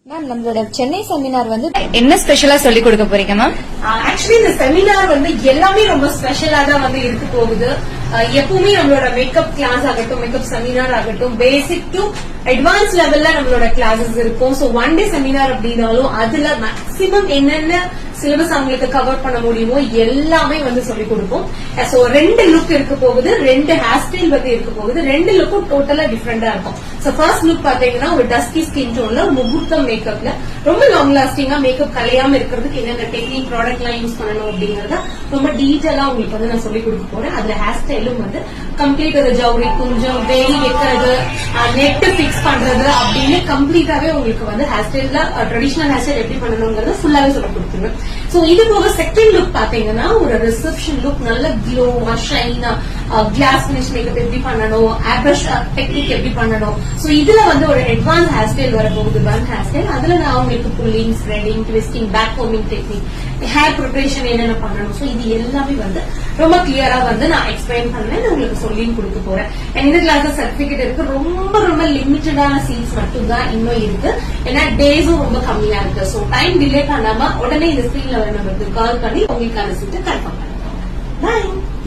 Ma'am நம்மளோட Chennai seminar வந்து என்ன ஸ்பெஷலா சொல்லி கொடுக்க போறீங்க மேம்? ஆக்சுவலி இந்த செமினார் வந்து எல்லாமே ரொம்ப ஸ்பெஷலா தான் வந்து இருக்க போகுது. எப்பவுமே நம்மளோட மேக்கப் கிளாஸ் ஆகட்டும், மேக்கப் செமினார் ஆகட்டும், பேசிக் டு அட்வான்ஸ் லெவல்ல நம்மளோட கிளாஸஸ் இருக்கும். சோ ஒன் டே செமினார் அப்படின்னாலும் அதுல மேக்சிமம் என்னென்ன சிலபஸ் அவங்களுக்கு கவர் பண்ண முடியுமோ எல்லாமே வந்து சொல்லிக் கொடுப்போம். சோ 2 லுக் இருக்க போகுது, 2 ஹேர் ஸ்டைல் வந்து இருக்க போகுது. 2 லுக்கும் டோட்டலா டிஃபரெண்டா இருக்கும். சோ ஃபர்ஸ்ட் லுக் பாத்தீங்கன்னா ஒரு டஸ்கி ஸ்கின் டோன்ல முகூர்த்தம் மேக்கப்ல ரொம்ப லாங் லாஸ்டிங்கா மேக்கப் கலையாம இருக்கிறதுக்கு என்னென்ன டெக்னிக் ப்ராடக்ட் எல்லாம் யூஸ் பண்ணணும் அப்படிங்கறத ரொம்ப டீட்டெயிலா உங்களுக்கு வந்து நான் சொல்லிக் கொடுக்க போறேன். அதுல ஹேர் ஸ்டைலும் வந்து கம்ப்ளீட் ஒரு ஜவுரி கொஞ்சம் வேலி வைக்கிறது, நெட் பிக்ஸ் பண்றது அப்படின்னு கம்ப்ளீட்டாவே உங்களுக்கு வந்து ஹேர் ஸ்டைல்ல ட்ரெடிஷனல் ஹேர் ஸ்டைல் எப்படி பண்ணணுங்கிறத ஃபுல்லாவே சொல்லிக் கொடுத்துருவேன். சோ இது போக செகண்ட் லுக் பாத்தீங்கன்னா ஒரு ரிசப்ஷன் லுக், நல்ல க்ளோவா ஷைனா கிளாஸ் பினிஷ் மேக்கப் எப்படி பண்ணணும், ஏர்பிரஷ் டெக்னிக் எப்படி பண்ணணும். சோ இதுல வந்து ஒரு அட்வான்ஸ் ஹேர் ஸ்டைல் வரப்போகுது, பன் ஹேர் ஸ்டைல். அதுல நான் உங்களுக்கு புல்லிங், ஸ்ப்ரெடிங், ட்விஸ்டிங், பேக் கோமிங் டெக்னிக், ஹேர் ப்ரிப்பரேஷன் என்னென்ன பண்ணணும். சோ இது எல்லாமே வந்து ரொம்ப கிளியரா வந்து நான் எக்ஸ்பிளைன் பண்ணேன், உங்களுக்கு சொல்லியும் கொடுக்க போறேன். இந்த கிளாஸ் சர்டிபிகேட் இருக்கு. ரொம்ப ரொம்ப லிமிட்டடான சீட்ஸ் மட்டும் தான் இன்னும் இருக்கு. ஏன்னா டேஸும் ரொம்ப கம்மியா இருக்கு. சோ டைம் டிலே பண்ணாம உடனே இந்த ஸ்கிரீன்ல வர நம்பருக்கு கால் பண்ணி உங்களுக்கான சீட்டை கன்ஃபார்ம் பண்ணுங்க. பாய்.